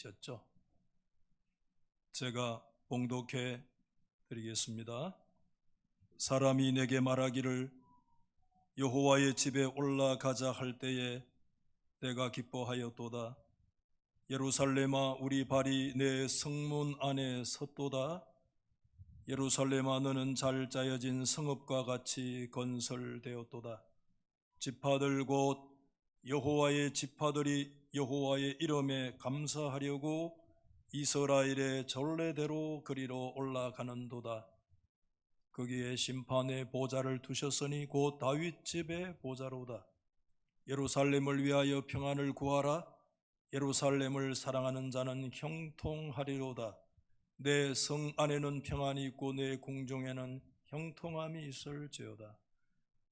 셨죠? 제가 봉독해 드리겠습니다. 사람이 내게 말하기를 여호와의 집에 올라가자 할 때에 내가 기뻐하였도다. 예루살렘아, 우리 발이 내 성문 안에 섰도다. 예루살렘아, 너는 잘 짜여진 성읍과 같이 건설되었도다. 지파들 곧 여호와의 지파들이 여호와의 이름에 감사하려고 이스라엘의 전례대로 그리로 올라가는도다. 거기에 심판의 보좌를 두셨으니 곧 다윗 집의 보좌로다. 예루살렘을 위하여 평안을 구하라. 예루살렘을 사랑하는 자는 형통하리로다. 내 성 안에는 평안이 있고 내 궁중에는 형통함이 있을지어다.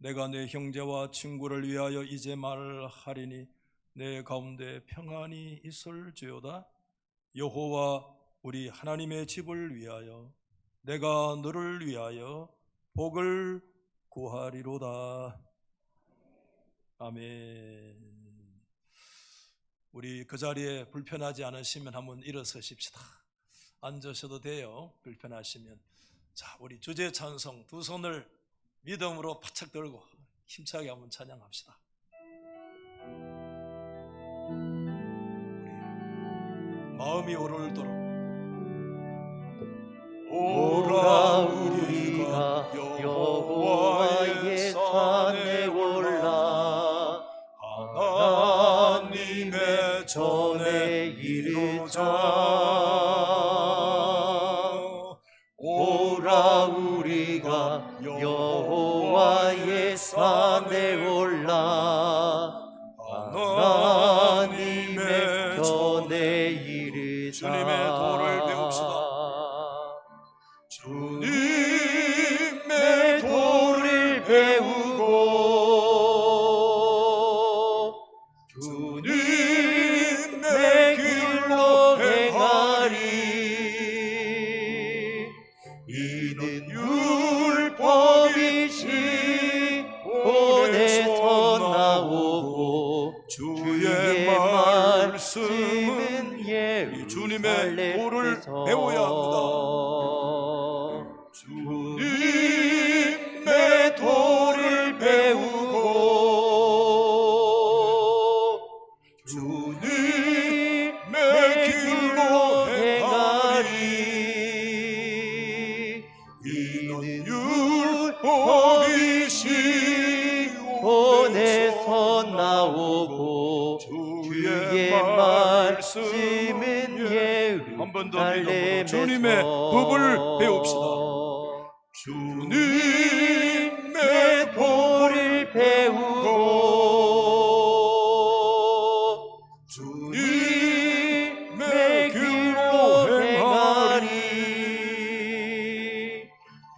내가 내 형제와 친구를 위하여 이제 말하리니 내 가운데 평안이 있을지어다. 여호와 우리 하나님의 집을 위하여 내가 너를 위하여 복을 구하리로다. 아멘. 우리 그 자리에 불편하지 않으시면 한번 일어서십시다. 앉으셔도 돼요. 불편하시면. 자, 우리 주제 찬송 두 손을 믿음으로 바짝 들고 힘차게 한번 찬양합시다. 우리 마음이 오르도록 오라 우리가 여호와의 산에 올라 하나님의 전에 이르자. 오라 우리가 여호와의 산에 올라 하나님의 전에 이르자. 주님의 도를 배웁시다. 주님의 도를 배우고 주님의 길로 행하리. 이는 율법이시 본에서 나오고 주의 말씀은 주님의 도를 배워야 합니다. 주님의 도를 배우고 주님의 길로 행하리. 이는 율법이시 본에서 나오고 주의 말씀은 한 번 더 믿음으로 주님의 법을 배웁시다. 주님의 도를 배우고 주님의 길로 행하리.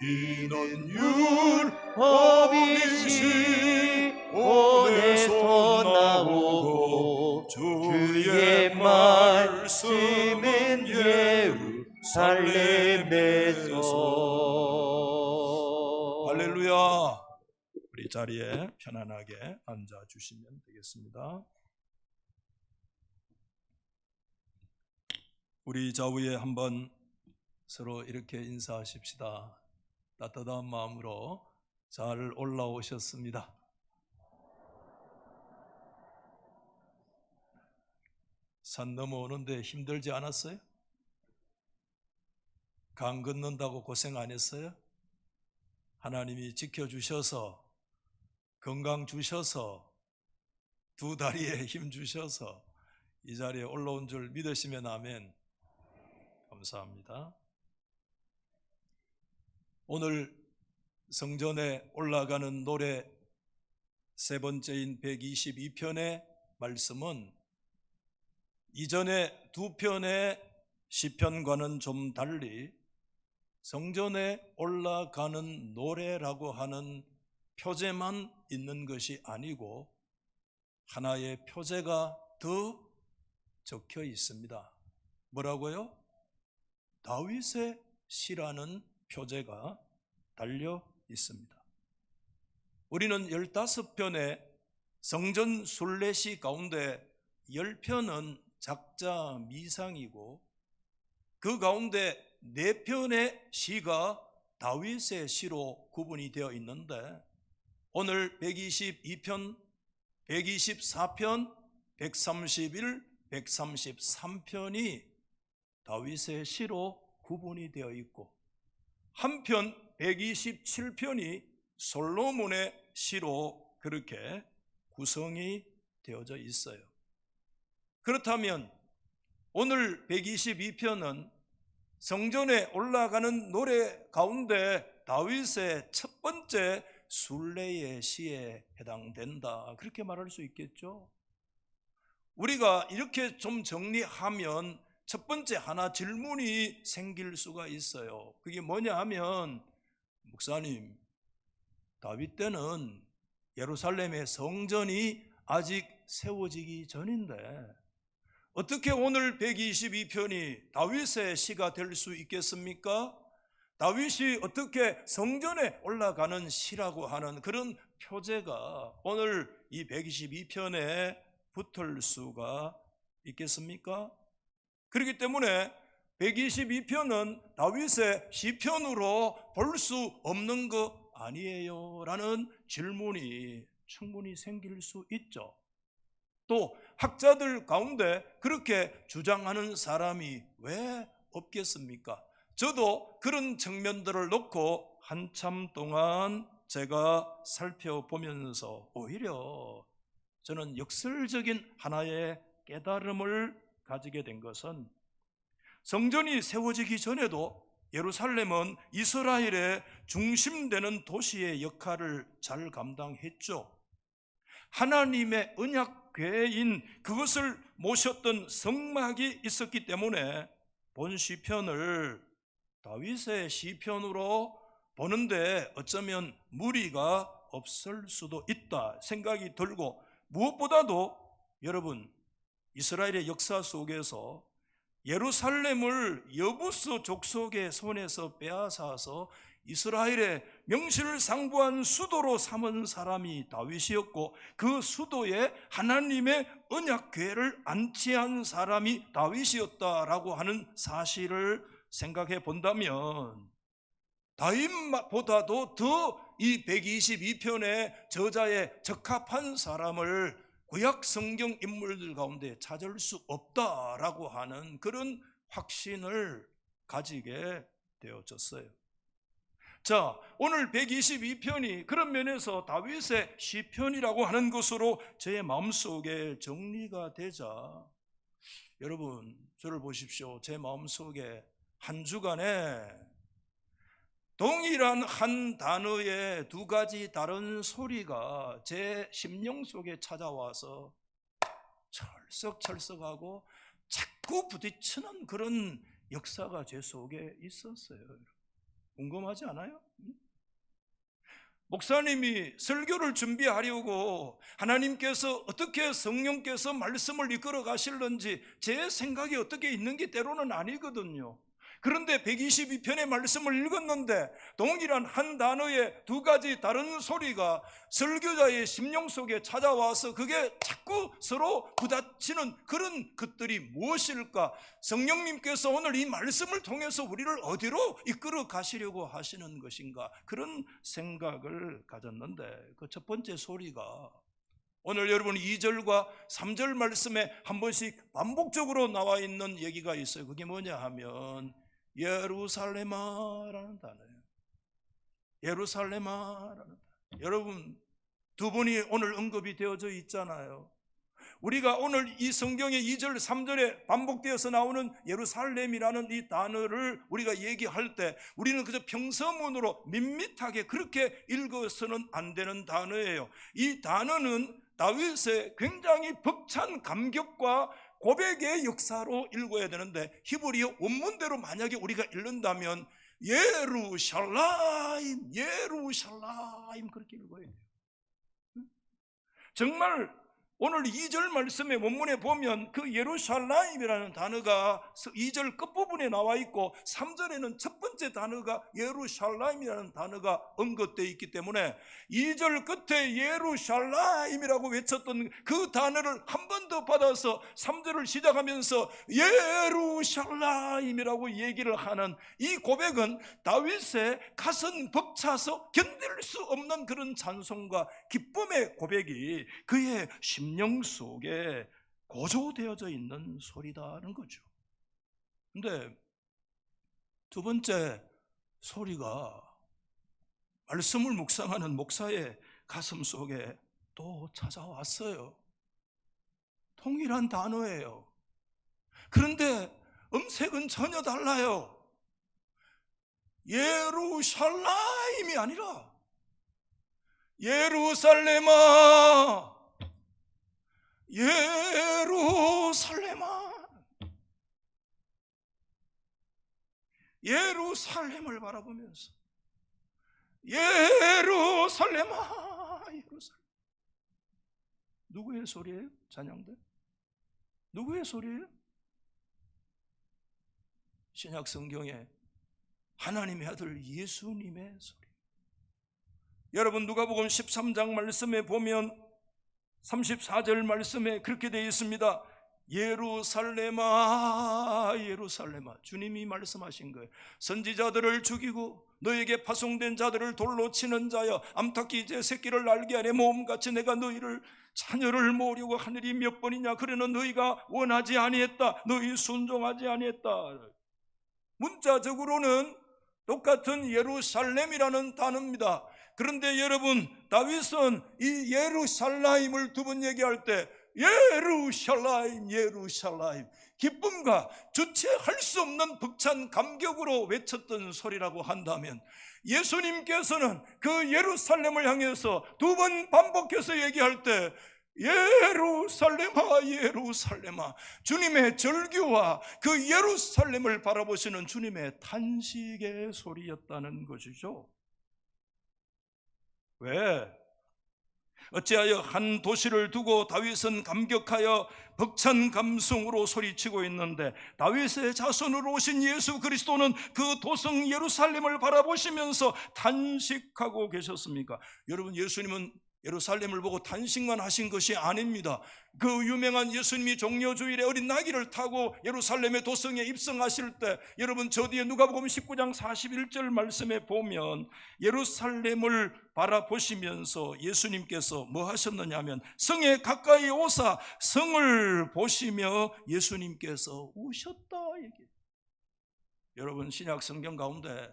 이는 율법이시 본에서 나오고 주의 말씀은 예루살렘에서. 할렐루야. 우리 자리에 편안하게 앉아 주시면 되겠습니다. 우리 좌우에 한번 서로 이렇게 인사하십시다. 따뜻한 마음으로 잘 올라오셨습니다. 산 넘어오는데 힘들지 않았어요? 강 건넌다고 고생 안 했어요? 하나님이 지켜주셔서, 건강 주셔서, 두 다리에 힘 주셔서 이 자리에 올라온 줄 믿으시면 아멘. 감사합니다. 오늘 성전에 올라가는 노래 세 번째인 122편의 말씀은 이전에 두 편의 시편과는 좀 달리 성전에 올라가는 노래라고 하는 표제만 있는 것이 아니고 하나의 표제가 더 적혀 있습니다. 뭐라고요? 다윗의 시라는 표제가 달려 있습니다. 우리는 15편의 성전 순례시 가운데 10편은 작자 미상이고 그 가운데 4편의 시가 다윗의 시로 구분이 되어 있는데 오늘 122편, 124편, 131, 133편이 다윗의 시로 구분이 되어 있고 한편 127편이 솔로몬의 시로 그렇게 구성이 되어져 있어요. 그렇다면 오늘 122편은 성전에 올라가는 노래 가운데 다윗의 첫 번째 순례의 시에 해당된다, 그렇게 말할 수 있겠죠. 우리가 이렇게 좀 정리하면 첫 번째 하나 질문이 생길 수가 있어요. 그게 뭐냐 하면, 목사님, 다윗 때는 예루살렘의 성전이 아직 세워지기 전인데 어떻게 오늘 122편이 다윗의 시가 될 수 있겠습니까? 다윗이 어떻게 성전에 올라가는 시라고 하는 그런 표제가 오늘 이 122편에 붙을 수가 있겠습니까? 그렇기 때문에 122편은 다윗의 시편으로 볼 수 없는 거 아니에요? 라는 질문이 충분히 생길 수 있죠. 또 학자들 가운데 그렇게 주장하는 사람이 왜 없겠습니까? 저도 그런 측면들을 놓고 한참 동안 제가 살펴보면서 오히려 저는 역설적인 하나의 깨달음을 가지게 된 것은, 성전이 세워지기 전에도 예루살렘은 이스라엘의 중심되는 도시의 역할을 잘 감당했죠. 하나님의 언약궤인 그것을 모셨던 성막이 있었기 때문에 본 시편을 다윗의 시편으로 보는데 어쩌면 무리가 없을 수도 있다 생각이 들고, 무엇보다도 여러분, 이스라엘의 역사 속에서 예루살렘을 여부스 족속의 손에서 빼앗아서 이스라엘의 명실상부한 수도로 삼은 사람이 다윗이었고, 그 수도에 하나님의 언약궤를 안치한 사람이 다윗이었다라고 하는 사실을 생각해 본다면, 다윗보다도 더 이 122편의 저자의 적합한 사람을 구약 성경 인물들 가운데 찾을 수 없다라고 하는 그런 확신을 가지게 되어졌어요. 자, 오늘 122편이 그런 면에서 다윗의 시편이라고 하는 것으로 제 마음속에 정리가 되자, 여러분 저를 보십시오. 제 마음속에 한 주간에 동일한 한 단어의 두 가지 다른 소리가 제 심령 속에 찾아와서 철썩철썩하고 자꾸 부딪히는 그런 역사가 제 속에 있었어요. 궁금하지 않아요? 목사님이 설교를 준비하려고 하나님께서 어떻게 성령께서 말씀을 이끌어 가실는지 제 생각이 어떻게 있는 게 때로는 아니거든요. 그런데 122편의 말씀을 읽었는데 동일한 한 단어의 두 가지 다른 소리가 설교자의 심령 속에 찾아와서 그게 자꾸 서로 부딪히는 그런 것들이 무엇일까? 성령님께서 오늘 이 말씀을 통해서 우리를 어디로 이끌어 가시려고 하시는 것인가? 그런 생각을 가졌는데, 그 첫 번째 소리가 오늘 여러분 2절과 3절 말씀에 한 번씩 반복적으로 나와 있는 얘기가 있어요. 그게 뭐냐 하면 예루살렘아라는 단어예요. 예루살렘아라는 단어. 여러분, 두 분이 오늘 언급이 되어져 있잖아요. 우리가 오늘 이 성경의 2절 3절에 반복되어서 나오는 예루살렘이라는 이 단어를 우리가 얘기할 때 우리는 그저 평서문으로 밋밋하게 그렇게 읽어서는 안 되는 단어예요. 이 단어는 다윗의 굉장히 벅찬 감격과 고백의 역사로 읽어야 되는데, 히브리어 원문대로 만약에 우리가 읽는다면 예루샬라임, 예루샬라임 그렇게 읽어야 돼요. 정말 오늘 2절 말씀의 원문에 보면 그 예루살렘이라는 단어가 2절 끝부분에 나와 있고 3절에는 첫 번째 단어가 예루살렘이라는 단어가 언급되어 있기 때문에 2절 끝에 예루살렘이라고 외쳤던 그 단어를 한 번 더 받아서 3절을 시작하면서 예루살렘이라고 얘기를 하는 이 고백은 다윗의 가슴 벅차서 견딜 수 없는 그런 찬송과 기쁨의 고백이 그의 심령 속에 고조되어져 있는 소리다는 거죠. 근데 두 번째 소리가 말씀을 묵상하는 목사의 가슴 속에 또 찾아왔어요. 동일한 단어예요. 그런데 음색은 전혀 달라요. 예루살렘이 아니라 예루살렘아, 예루살렘아. 예루살렘을 바라보면서 예루살렘아, 예루살렘. 누구의 소리예요? 찬양대? 누구의 소리예요? 신약 성경에 하나님의 아들 예수님의 소리. 여러분 누가복음 13장 말씀에 보면 34절 말씀에 그렇게 되어 있습니다. 예루살렘아, 예루살렘아. 주님이 말씀하신 거예요. 선지자들을 죽이고 너에게 파송된 자들을 돌로 치는 자여, 암탉이 이제 새끼를 날개 안에 모음같이 내가 너희를 자녀를 모으려고 하늘이 몇 번이냐. 그러나 너희가 원하지 아니했다. 너희 순종하지 아니했다. 문자적으로는 똑같은 예루살렘이라는 단어입니다. 그런데 여러분, 다윗은 이 예루살렘을 두 번 얘기할 때 예루살렘, 예루살렘, 기쁨과 주체할 수 없는 벅찬 감격으로 외쳤던 소리라고 한다면, 예수님께서는 그 예루살렘을 향해서 두 번 반복해서 얘기할 때 예루살렘아, 예루살렘아, 주님의 절규와 그 예루살렘을 바라보시는 주님의 탄식의 소리였다는 것이죠. 왜? 어찌하여 한 도시를 두고 다윗은 감격하여 벅찬 감성으로 소리치고 있는데, 다윗의 자손으로 오신 예수 그리스도는 그 도성 예루살렘을 바라보시면서 탄식하고 계셨습니까? 여러분, 예수님은 예루살렘을 보고 탄식만 하신 것이 아닙니다. 그 유명한 예수님이 종려주일에 어린 나귀를 타고 예루살렘의 도성에 입성하실 때, 여러분 저 뒤에 누가복음 19장 41절 말씀에 보면 예루살렘을 바라보시면서 예수님께서 뭐 하셨느냐 하면 성에 가까이 오사 성을 보시며 예수님께서 우셨다 얘기해요. 여러분, 신약 성경 가운데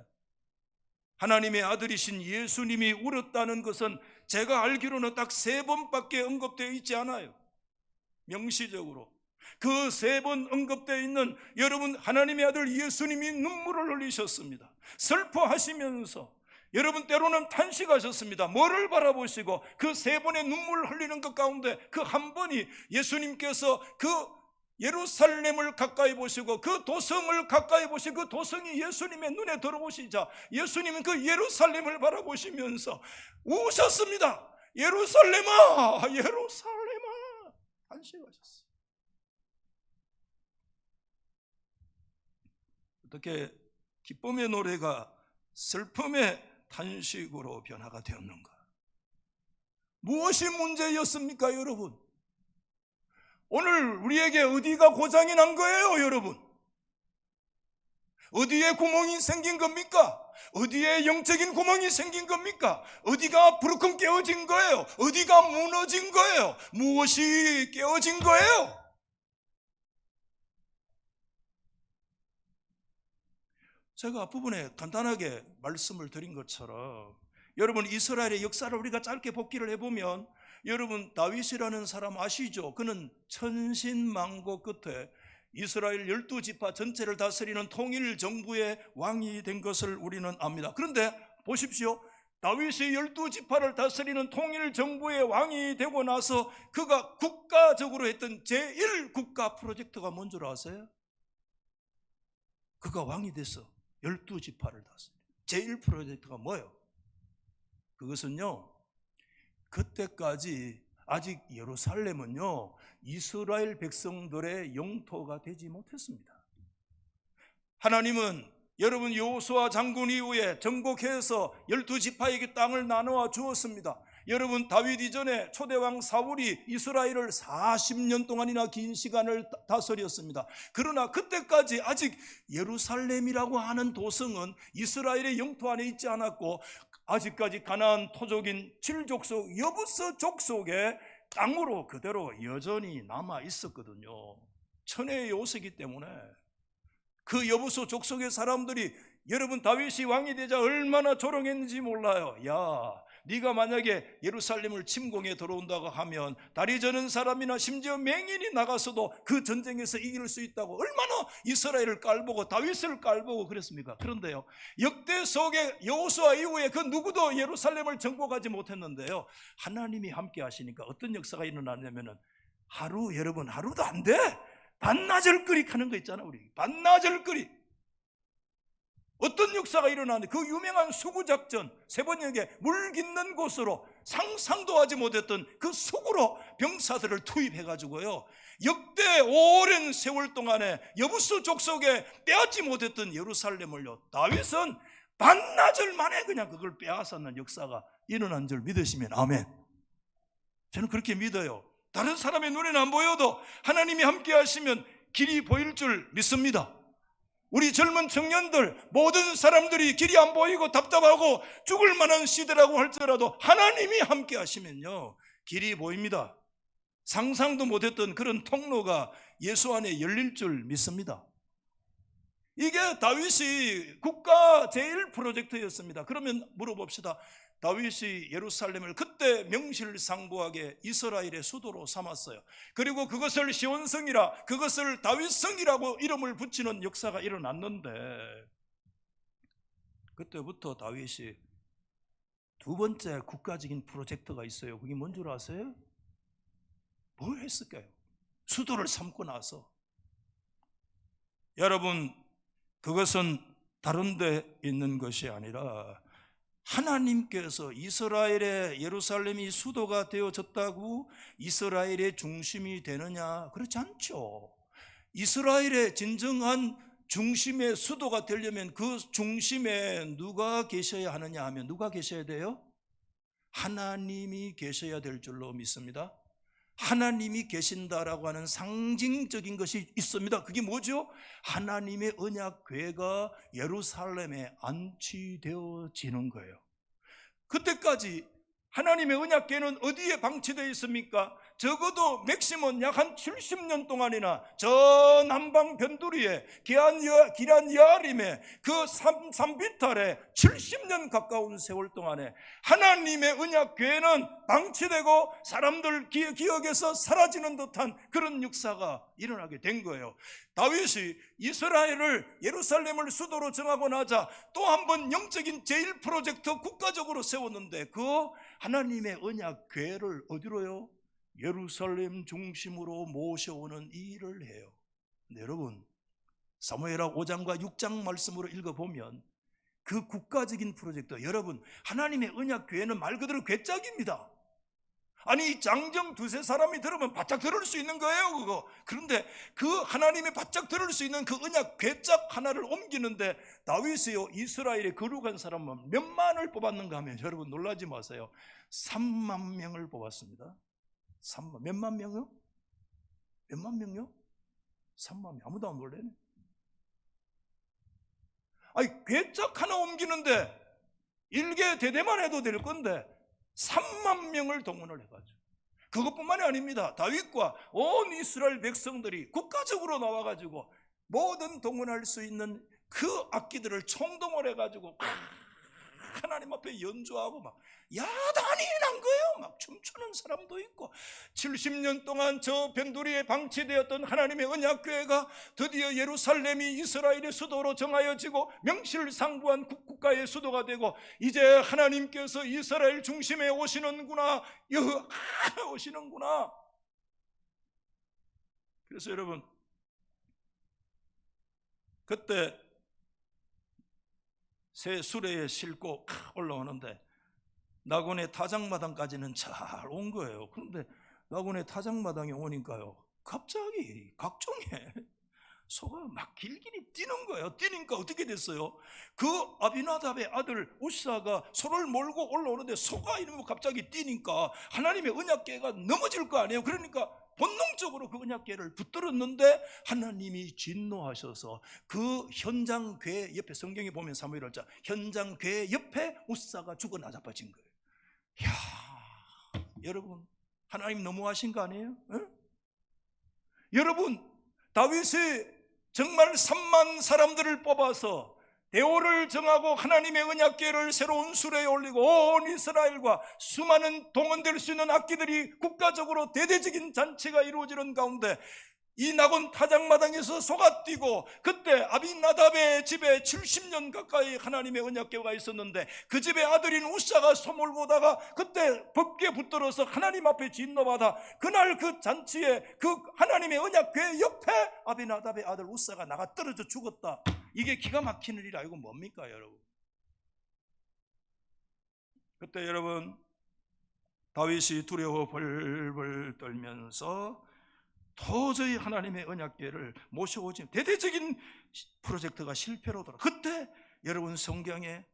하나님의 아들이신 예수님이 울었다는 것은 제가 알기로는 딱 3번밖에 언급되어 있지 않아요. 명시적으로 그 3번 언급되어 있는, 여러분, 하나님의 아들 예수님이 눈물을 흘리셨습니다. 슬퍼하시면서 여러분 때로는 탄식하셨습니다. 뭐를 바라보시고? 그 3번의 눈물을 흘리는 것 가운데 그 한 번이 예수님께서 그 예루살렘을 가까이 보시고 그 도성을 가까이 보시고 그 도성이 예수님의 눈에 들어오시자 예수님은 그 예루살렘을 바라보시면서 우셨습니다. 예루살렘아, 예루살렘아, 탄식하셨어요. 어떻게 기쁨의 노래가 슬픔의 탄식으로 변화가 되었는가? 무엇이 문제였습니까, 여러분? 오늘 우리에게 어디가 고장이 난 거예요, 여러분? 어디에 구멍이 생긴 겁니까? 어디에 영적인 구멍이 생긴 겁니까? 어디가 부르짖 깨어진 거예요? 어디가 무너진 거예요? 무엇이 깨어진 거예요? 제가 앞부분에 간단하게 말씀을 드린 것처럼, 여러분 이스라엘의 역사를 우리가 짧게 복기를 해보면, 여러분 다윗이라는 사람 아시죠? 그는 천신만고 끝에 이스라엘 12지파 전체를 다스리는 통일 정부의 왕이 된 것을 우리는 압니다. 그런데 보십시오, 다윗이 12지파를 다스리는 통일 정부의 왕이 되고 나서 그가 국가적으로 했던 제1국가 프로젝트가 뭔 줄 아세요? 그가 왕이 돼서 12지파를 다스리는 제1 프로젝트가 뭐예요? 그것은요, 그때까지 아직 예루살렘은요 이스라엘 백성들의 영토가 되지 못했습니다. 하나님은 여러분 여호수아 장군 이후에 정복해서 12지파에게 땅을 나누어 주었습니다. 여러분 다윗 이전에 초대왕 사울이 이스라엘을 40년 동안이나 긴 시간을 다스렸습니다. 그러나 그때까지 아직 예루살렘이라고 하는 도성은 이스라엘의 영토 안에 있지 않았고 아직까지 가나안 토족인 7족속 여부스 족속의 땅으로 그대로 여전히 남아 있었거든요. 천혜의 요새이기 때문에 그 여부스 족속의 사람들이 여러분 다윗이 왕이 되자 얼마나 조롱했는지 몰라요. 야, 네가 만약에 예루살렘을 침공해 들어온다고 하면 다리 저는 사람이나 심지어 맹인이 나가서도 그 전쟁에서 이길 수 있다고 얼마나 이스라엘을 깔보고 다윗을 깔보고 그랬습니까? 그런데요 역대 속에 여호수아 이후에 그 누구도 예루살렘을 정복하지 못했는데요 하나님이 함께 하시니까 어떤 역사가 일어나냐면은 여러분 하루도 안 돼. 반나절 끓이 하는 거 있잖아. 우리 반나절 끓이 어떤 역사가 일어나는데 그 유명한 수구작전 세번역에 물 깃는 곳으로 상상도 하지 못했던 그 수구로 병사들을 투입해가지고요 역대 오랜 세월 동안에 여부스 족속에 빼앗지 못했던 예루살렘을요 다윗은 반나절 만에 그냥 그걸 빼앗았는 역사가 일어난 줄 믿으시면 아멘. 저는 그렇게 믿어요. 다른 사람의 눈에는 안 보여도 하나님이 함께 하시면 길이 보일 줄 믿습니다. 우리 젊은 청년들 모든 사람들이 길이 안 보이고 답답하고 죽을 만한 시대라고 할지라도 하나님이 함께 하시면요 길이 보입니다. 상상도 못했던 그런 통로가 예수 안에 열릴 줄 믿습니다. 이게 다윗이 국가 제1 프로젝트였습니다. 그러면 물어봅시다. 다윗이 예루살렘을 그때 명실상부하게 이스라엘의 수도로 삼았어요. 그리고 그것을 시온성이라 그것을 다윗성이라고 이름을 붙이는 역사가 일어났는데 그때부터 다윗이 두 번째 국가적인 프로젝트가 있어요. 그게 뭔 줄 아세요? 뭘 했을까요? 수도를 삼고 나서 여러분 그것은 다른 데 있는 것이 아니라 하나님께서 이스라엘의 예루살렘이 수도가 되어졌다고 이스라엘의 중심이 되느냐? 그렇지 않죠. 이스라엘의 진정한 중심의 수도가 되려면 그 중심에 누가 계셔야 하느냐 하면 누가 계셔야 돼요? 하나님이 계셔야 될 줄로 믿습니다. 하나님이 계신다라고 하는 상징적인 것이 있습니다. 그게 뭐죠? 하나님의 언약궤가 예루살렘에 안치되어지는 거예요. 그때까지 하나님의 언약궤는 어디에 방치되어 있습니까? 적어도 맥시멈 약 한 70년 동안이나 저 남방 변두리에 기란 여아림에 그 산비탈에 70년 가까운 세월 동안에 하나님의 언약궤는 방치되고 사람들 기억에서 사라지는 듯한 그런 역사가 일어나게 된 거예요. 다윗이 이스라엘을 예루살렘을 수도로 정하고 나자 또 한 번 영적인 제1 프로젝트 국가적으로 세웠는데 그 하나님의 언약궤를 어디로요? 예루살렘 중심으로 모셔오는 이 일을 해요. 근데 여러분 사무엘하 5장과 6장 말씀으로 읽어보면 그 국가적인 프로젝트 여러분 하나님의 언약궤는 말 그대로 궤짝입니다. 아니 장정 두세 사람이 들으면 바짝 들을 수 있는 거예요 그거. 그런데 그 하나님이 바짝 들을 수 있는 그 언약 궤짝 하나를 옮기는데 다윗이요 이스라엘에 거룩한 사람은 몇만을 뽑았는가 하면 여러분 놀라지 마세요. 3만 명을 뽑았습니다. 3만 몇만 명요? 몇만 명요? 3만 명. 아무도 안 놀래네. 아니 궤짝 하나 옮기는데 일개 대대만 해도 될 건데 3만 명을 동원을 해가지고 그것뿐만이 아닙니다. 다윗과 온 이스라엘 백성들이 국가적으로 나와가지고 모든 동원할 수 있는 그 악기들을 총동원해가지고 하나님 앞에 연주하고 막 야단이 난 거예요. 막 춤추는 사람도 있고 70년 동안 저 변두리에 방치되었던 하나님의 언약궤가 드디어 예루살렘이 이스라엘의 수도로 정하여지고 명실상부한 국가의 수도가 되고 이제 하나님께서 이스라엘 중심에 오시는구나 오시는구나. 그래서 여러분 그때 새 수레에 싣고 올라오는데 나곤의 타작마당까지는 잘 온 거예요. 그런데 나군의 타작마당에 오니까요, 갑자기 각종의 소가 막 길길이 뛰는 거예요. 뛰니까 어떻게 됐어요? 그 아비나답의 아들 우사가 소를 몰고 올라오는데 소가 이러면 갑자기 뛰니까 하나님의 언약궤가 넘어질 거 아니에요. 그러니까 본능적으로 그 언약궤를 붙들었는데 하나님이 진노하셔서 그 현장궤 옆에, 성경에 보면 사무엘하 현장궤 옆에 우사가 죽어 나자빠진 거예요. 이야, 여러분, 하나님 너무하신 거 아니에요? 응? 여러분, 다윗이 정말 3만 사람들을 뽑아서 대오를 정하고 하나님의 언약궤를 새로운 수레에 올리고 온 이스라엘과 수많은 동원될 수 있는 악기들이 국가적으로 대대적인 잔치가 이루어지는 가운데 이 나곤 타작마당에서 소가 뛰고, 그때 아비나답의 집에 70년 가까이 하나님의 언약궤가 있었는데 그 집의 아들인 우사가 소 몰고 오다가 그때 법궤 붙들어서 하나님 앞에 진노받아 그날 그 잔치에 그 하나님의 언약궤 옆에 아비나답의 아들 우사가 나가 떨어져 죽었다. 이게 기가 막히는 일 아니고 뭡니까 여러분? 그때 여러분, 다윗이 두려워 벌벌 떨면서 도저히 하나님의 언약궤를 모셔오지, 대대적인 프로젝트가 실패로 돌아. 그때 여러분, 성경에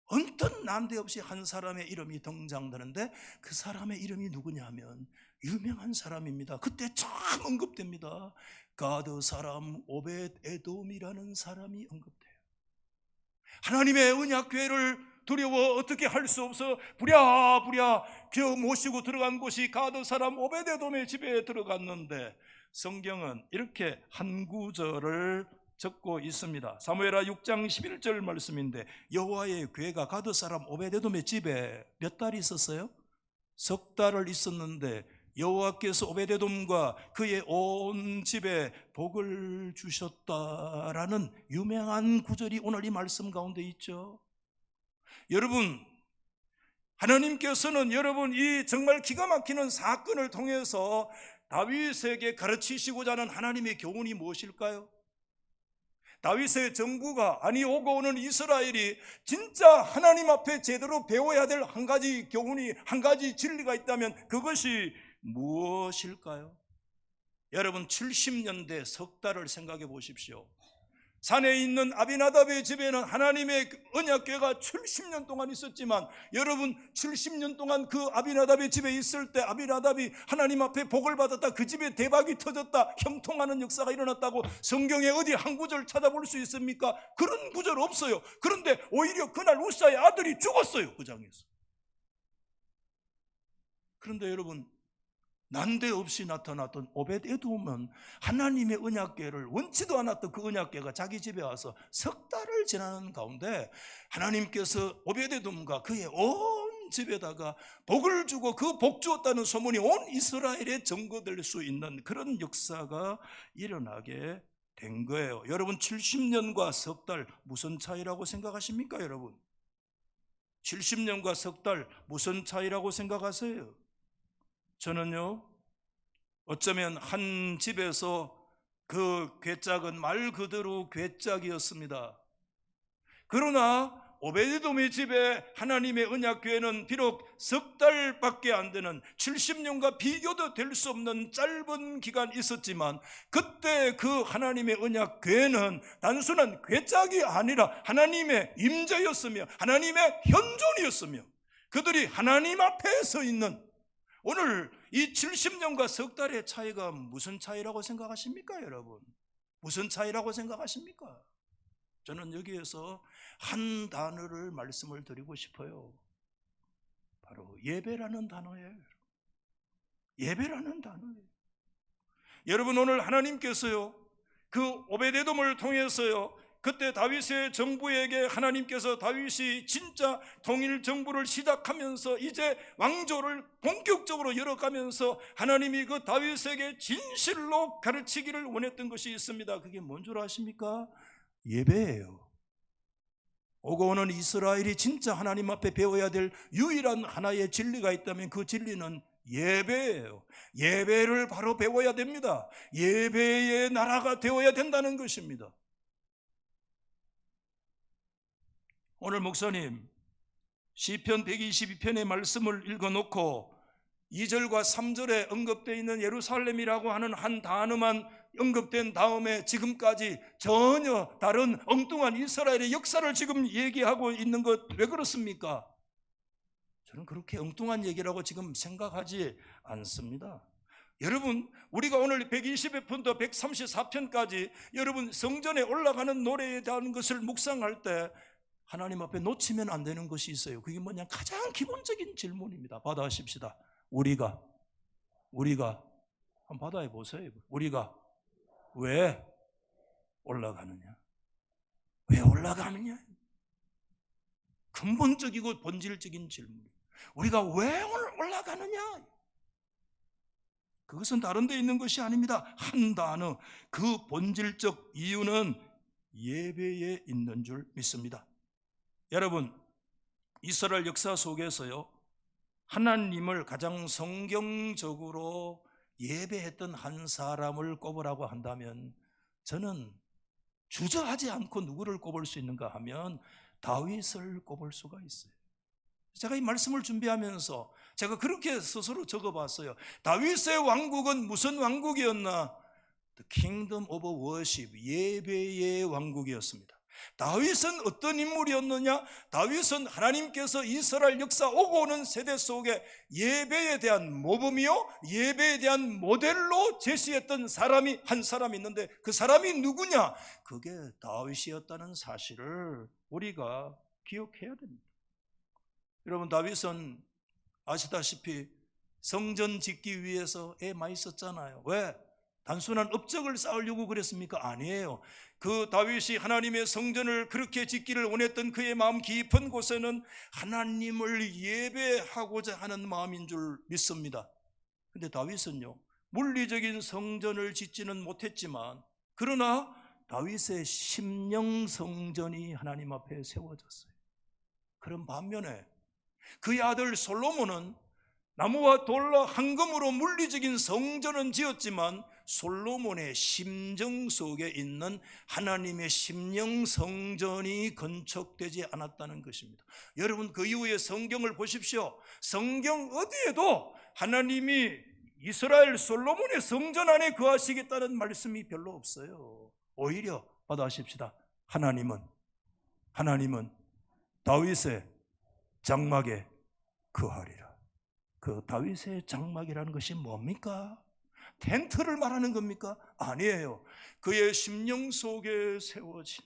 언뜻 난데없이 한 사람의 이름이 등장되는데 그 사람의 이름이 누구냐 하면 유명한 사람입니다. 그때 참 언급됩니다. 가드 사람 오벳 에돔이라는 사람이 언급돼요. 하나님의 언약궤를 두려워 어떻게 할 수 없어 부랴부랴 모시고 들어간 곳이 가드 사람 오벳 에돔의 집에 들어갔는데 성경은 이렇게 한 구절을 적고 있습니다. 사무엘하 6장 11절 말씀인데, 여호와의 궤가 가드 사람 오벳 에돔의 집에 몇 달 있었어요? 석 달을 있었는데 여호와께서 오벳 에돔과 그의 온 집에 복을 주셨다라는 유명한 구절이 오늘 이 말씀 가운데 있죠. 여러분, 하나님께서는 여러분 이 정말 기가 막히는 사건을 통해서 다윗에게 가르치시고자 하는 하나님의 교훈이 무엇일까요? 다윗의 정부가, 아니 오고 오는 이스라엘이 진짜 하나님 앞에 제대로 배워야 될 한 가지 교훈이, 한 가지 진리가 있다면 그것이 무엇일까요? 여러분, 70년대 석 달을 생각해 보십시오. 산에 있는 아비나답의 집에는 하나님의 언약궤가 70년 동안 있었지만 여러분, 70년 동안 그 아비나답의 집에 있을 때 아비나답이 하나님 앞에 복을 받았다, 그 집에 대박이 터졌다, 형통하는 역사가 일어났다고 성경에 어디 한 구절 찾아볼 수 있습니까? 그런 구절 없어요. 그런데 오히려 그날 우사의 아들이 죽었어요, 그 장에서. 그런데 여러분, 난데없이 나타났던 오벳 에돔은 하나님의 언약궤를 원치도 않았던 그 언약궤가 자기 집에 와서 석 달을 지나는 가운데 하나님께서 오벳 에돔과 그의 온 집에다가 복을 주고 그 복 주었다는 소문이 온 이스라엘에 전거될 수 있는 그런 역사가 일어나게 된 거예요. 여러분, 70년과 석 달 무슨 차이라고 생각하십니까? 여러분, 70년과 석 달 무슨 차이라고 생각하세요? 저는요, 어쩌면 한 집에서 그 궤짝은 말 그대로 궤짝이었습니다. 그러나 오베드돔의 집에 하나님의 언약궤는 비록 석 달밖에 안 되는 70년과 비교도 될 수 없는 짧은 기간 있었지만 그때 그 하나님의 언약궤는 단순한 궤짝이 아니라 하나님의 임재였으며 하나님의 현존이었으며 그들이 하나님 앞에 서 있는, 오늘 이 70년과 석 달의 차이가 무슨 차이라고 생각하십니까, 여러분? 무슨 차이라고 생각하십니까? 저는 여기에서 한 단어를 말씀을 드리고 싶어요. 바로 예배라는 단어예요. 예배라는 단어예요. 여러분, 오늘 하나님께서요, 그 오베데돔을 통해서요, 그때 다윗의 정부에게 하나님께서 다윗이 진짜 통일 정부를 시작하면서 이제 왕조를 본격적으로 열어가면서 하나님이 그 다윗에게 진실로 가르치기를 원했던 것이 있습니다. 그게 뭔 줄 아십니까? 예배예요. 오고 오는 이스라엘이 진짜 하나님 앞에 배워야 될 유일한 하나의 진리가 있다면 그 진리는 예배예요. 예배를 바로 배워야 됩니다. 예배의 나라가 되어야 된다는 것입니다. 오늘 목사님 시편 122편의 말씀을 읽어놓고 2절과 3절에 언급되어 있는 예루살렘이라고 하는 한 단어만 언급된 다음에 지금까지 전혀 다른 엉뚱한 이스라엘의 역사를 지금 얘기하고 있는 것 왜 그렇습니까? 저는 그렇게 엉뚱한 얘기라고 지금 생각하지 않습니다. 여러분, 우리가 오늘 120회부터 134편까지 여러분 성전에 올라가는 노래에 대한 것을 묵상할 때 하나님 앞에 놓치면 안 되는 것이 있어요. 그게 뭐냐? 가장 기본적인 질문입니다. 받아하십시다. 우리가 한번 받아해 보세요. 우리가 왜 올라가느냐? 왜 올라가느냐? 근본적이고 본질적인 질문. 우리가 왜 올라가느냐? 그것은 다른 데 있는 것이 아닙니다. 한 단어, 그 본질적 이유는 예배에 있는 줄 믿습니다. 여러분, 이스라엘 역사 속에서요, 하나님을 가장 성경적으로 예배했던 한 사람을 꼽으라고 한다면 저는 주저하지 않고 누구를 꼽을 수 있는가 하면 다윗을 꼽을 수가 있어요. 제가 이 말씀을 준비하면서 제가 그렇게 스스로 적어봤어요. 다윗의 왕국은 무슨 왕국이었나? The Kingdom of Worship, 예배의 왕국이었습니다. 다윗은 어떤 인물이었느냐? 다윗은 하나님께서 이스라엘 역사 오고 오는 세대 속에 예배에 대한 모범이요, 예배에 대한 모델로 제시했던 사람이 한 사람이 있는데 그 사람이 누구냐? 그게 다윗이었다는 사실을 우리가 기억해야 됩니다. 여러분, 다윗은 아시다시피 성전 짓기 위해서 애 많이 썼잖아요. 왜? 단순한 업적을 쌓으려고 그랬습니까? 아니에요. 그 다윗이 하나님의 성전을 그렇게 짓기를 원했던 그의 마음 깊은 곳에는 하나님을 예배하고자 하는 마음인 줄 믿습니다. 근데 다윗은요, 물리적인 성전을 짓지는 못했지만 그러나 다윗의 심령 성전이 하나님 앞에 세워졌어요. 그런 반면에 그의 아들 솔로몬은 나무와 돌로 황금으로 물리적인 성전은 지었지만 솔로몬의 심정 속에 있는 하나님의 심령 성전이 건축되지 않았다는 것입니다. 여러분, 그 이후에 성경을 보십시오. 성경 어디에도 하나님이 이스라엘 솔로몬의 성전 안에 거하시겠다는 말씀이 별로 없어요. 오히려 받아하십시다. 하나님은 다윗의 장막에 거하리라. 그 다윗의 장막이라는 것이 뭡니까? 텐트를 말하는 겁니까? 아니에요. 그의 심령 속에 세워진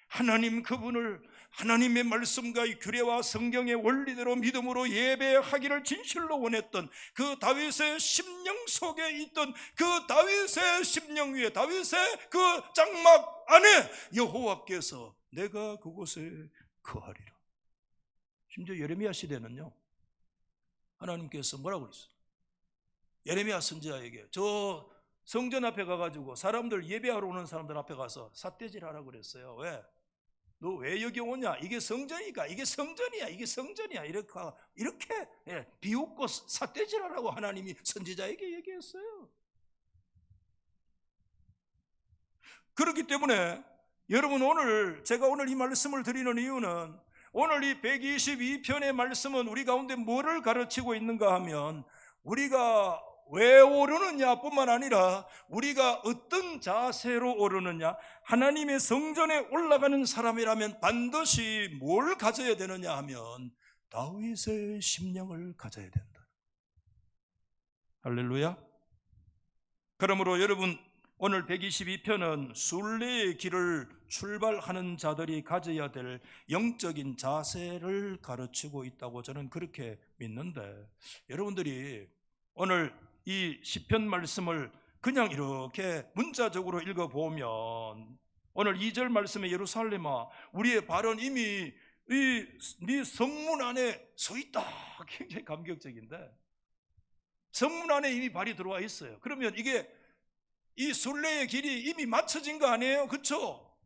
하나님, 그분을 하나님의 말씀과 규례와 성경의 원리대로 믿음으로 예배하기를 진실로 원했던 그 다윗의 심령 속에 있던 그 다윗의 심령 위에, 다윗의 그 장막 안에 여호와께서 내가 그곳에 거하리라. 심지어 예레미야 시대는요, 하나님께서 뭐라고 그랬어요? 예레미야 선지자에게 저 성전 앞에 가가지고 사람들 예배하러 오는 사람들 앞에 가서 삿대질 하라고 그랬어요. 왜? 너 왜 여기 오냐? 이게 성전이니까, 이게 성전이야, 이게 성전이야, 이렇게 비웃고 삿대질 하라고 하나님이 선지자에게 얘기했어요. 그렇기 때문에 여러분, 제가 오늘 이 말씀을 드리는 이유는 오늘 이 122편의 말씀은 우리 가운데 뭐를 가르치고 있는가 하면 우리가 왜 오르느냐 뿐만 아니라 우리가 어떤 자세로 오르느냐, 하나님의 성전에 올라가는 사람이라면 반드시 뭘 가져야 되느냐 하면 다윗의 심령을 가져야 된다. 할렐루야. 그러므로 여러분, 오늘 122편은 순례의 길을 출발하는 자들이 가져야 될 영적인 자세를 가르치고 있다고 저는 그렇게 믿는데, 여러분들이 오늘 이 시편 말씀을 그냥 이렇게 문자적으로 읽어보면 오늘 2절 말씀에 예루살렘아 우리의 발은 이미 네 성문 안에 서 있다. 굉장히 감격적인데, 성문 안에 이미 발이 들어와 있어요. 그러면 이게 이 순례의 길이 이미 맞춰진 거 아니에요? 그렇죠?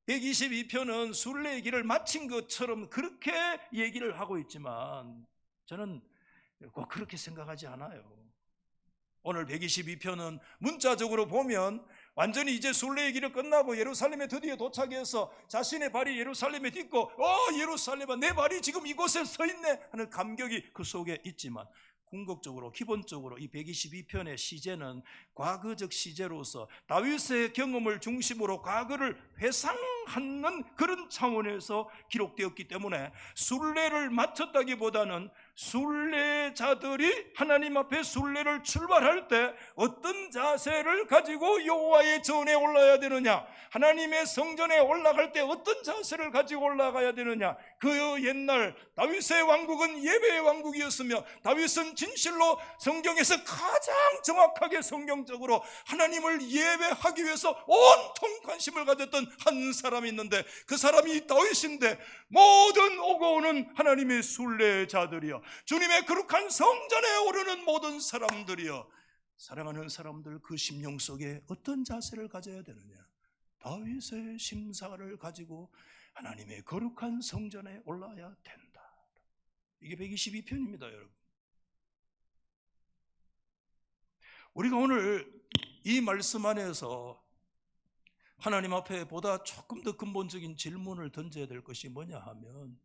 122편은 순례의 길을 마친 것처럼 그렇게 얘기를 하고 있지만 저는 꼭 그렇게 생각하지 않아요. 오늘 122편은 문자적으로 보면 완전히 이제 순례의 길을 끝나고 예루살렘에 드디어 도착해서 자신의 발이 예루살렘에 딛고 예루살렘아 내 발이 지금 이곳에 서 있네 하는 감격이 그 속에 있지만, 궁극적으로 기본적으로 이 122편의 시제는 과거적 시제로서 다윗의 경험을 중심으로 과거를 회상하는 그런 차원에서 기록되었기 때문에 순례를 마쳤다기보다는 순례자들이 하나님 앞에 순례를 출발할 때 어떤 자세를 가지고 여호와의 전에 올라야 되느냐, 하나님의 성전에 올라갈 때 어떤 자세를 가지고 올라가야 되느냐. 그 옛날 다윗의 왕국은 예배의 왕국이었으며 다윗은 진실로 성경에서 가장 정확하게 성경적으로 하나님을 예배하기 위해서 온통 관심을 가졌던 한 사람이 있는데 그 사람이 다윗인데, 모든 오고 오는 하나님의 순례자들이여, 주님의 거룩한 성전에 오르는 모든 사람들이여, 사랑하는 사람들, 그 심령 속에 어떤 자세를 가져야 되느냐? 다윗의 심사를 가지고 하나님의 거룩한 성전에 올라야 된다. 이게 122편입니다, 여러분. 우리가 오늘 이 말씀 안에서 하나님 앞에 보다 조금 더 근본적인 질문을 던져야 될 것이 뭐냐 하면,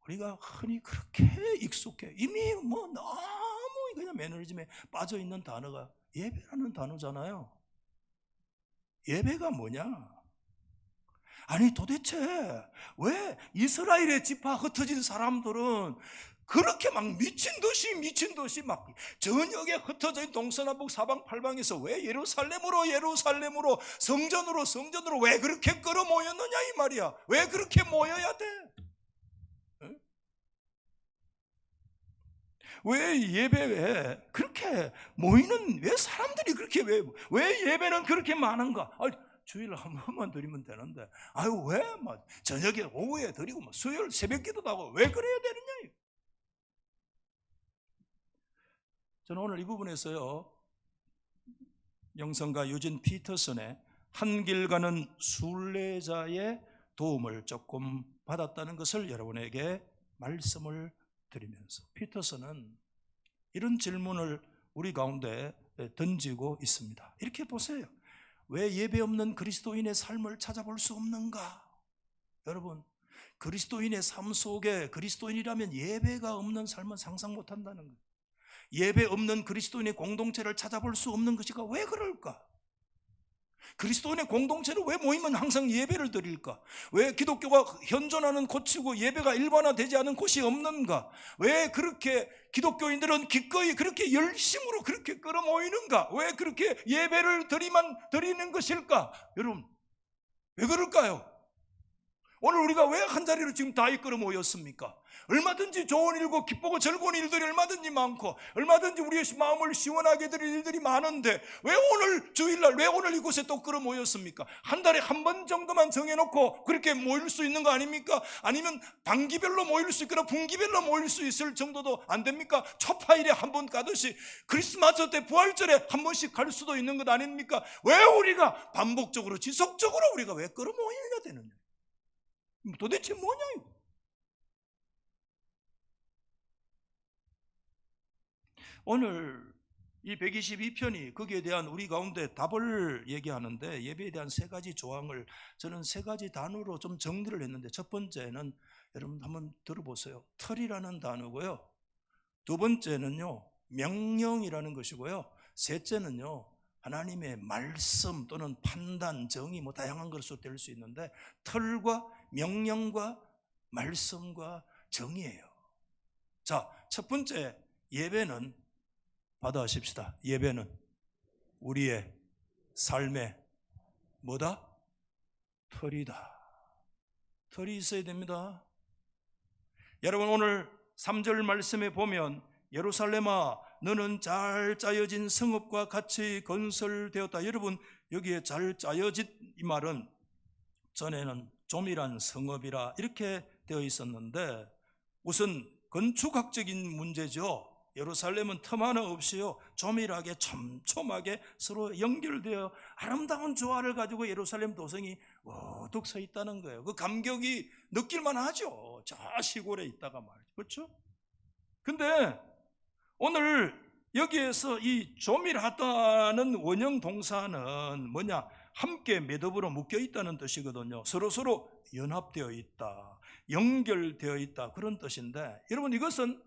우리가 흔히 그렇게 익숙해, 이미 뭐 너무 그냥 매너리즘에 빠져 있는 단어가 예배라는 단어잖아요. 예배가 뭐냐? 아니 도대체 왜 이스라엘의 지파 흩어진 사람들은 그렇게 막 미친 듯이 막 저녁에 흩어져 있는 동서남북 사방팔방에서 왜 예루살렘으로 성전으로 왜 그렇게 끌어모였느냐 이 말이야. 왜 그렇게 모여야 돼? 응? 왜 예배에 그렇게 모이는, 왜 사람들이 그렇게 왜 예배는 그렇게 많은가? 주일 한 번만 드리면 되는데 왜 막 저녁에 오후에 드리고 뭐 수요일 새벽기도도 하고 왜 그래야 되느냐? 저는 오늘 이 부분에서요, 영성가 유진 피터슨의 한 길 가는 순례자의 도움을 조금 받았다는 것을 여러분에게 말씀을 드리면서, 피터슨은 이런 질문을 우리 가운데 던지고 있습니다. 이렇게 보세요. 왜 예배 없는 그리스도인의 삶을 찾아볼 수 없는가? 여러분, 그리스도인의 삶 속에 그리스도인이라면 예배가 없는 삶은 상상 못한다는 거예요. 예배 없는 그리스도인의 공동체를 찾아볼 수 없는 것이가 왜 그럴까? 그리스도인의 공동체를 왜 모이면 항상 예배를 드릴까? 왜 기독교가 현존하는 곳이고 예배가 일반화되지 않은 곳이 없는가? 왜 그렇게 기독교인들은 기꺼이 그렇게 열심으로 그렇게 끌어모이는가? 왜 그렇게 예배를 드리는 것일까? 여러분, 왜 그럴까요? 오늘 우리가 왜 한자리로 지금 다 이끌어 모였습니까? 얼마든지 좋은 일고 기쁘고 즐거운 일들이 얼마든지 많고 얼마든지 우리의 마음을 시원하게 드릴 일들이 많은데 왜 오늘 주일날, 왜 오늘 이곳에 또 끌어 모였습니까? 한 달에 한 번 정도만 정해놓고 그렇게 모일 수 있는 거 아닙니까? 아니면 단기별로 모일 수 있거나 분기별로 모일 수 있을 정도도 안 됩니까? 초파일에 한 번 가듯이 크리스마스 때 부활절에 한 번씩 갈 수도 있는 것 아닙니까? 왜 우리가 반복적으로 지속적으로 우리가 왜 끌어 모여야 되느냐? 도대체 뭐냐 이거? 오늘 이 122편이 거기에 대한 우리 가운데 답을 얘기하는데, 예배에 대한 세 가지 조항을 저는 세 가지 단어로 좀 정리를 했는데, 첫 번째는 여러분 한번 들어보세요. 틀이라는 단어고요. 두 번째는요, 명령이라는 것이고요. 셋째는요, 하나님의 말씀 또는 판단, 정의, 뭐 다양한 것으로 될 수 있는데, 틀과 명령과 말씀과 정의예요. 자, 첫 번째, 예배는 받아하십시다. 예배는 우리의 삶의 뭐다? 틀이다. 틀이 있어야 됩니다. 여러분, 오늘 3절 말씀에 보면 예루살렘아 너는 잘 짜여진 성읍과 같이 건설되었다. 여러분, 여기에 잘 짜여진 이 말은 전에는 조밀한 성읍이라 이렇게 되어 있었는데, 우선 건축학적인 문제죠. 예루살렘은 틈 하나 없이요, 조밀하게 촘촘하게 서로 연결되어 아름다운 조화를 가지고 예루살렘 도성이 우뚝 서 있다는 거예요. 그 감격이 느낄만 하죠. 저 시골에 있다가 말이죠. 그렇죠? 근데 오늘 여기에서 이 조밀하다는 원형 동사는 뭐냐? 함께 매듭으로 묶여 있다는 뜻이거든요. 서로 연합되어 있다, 연결되어 있다, 그런 뜻인데, 여러분, 이것은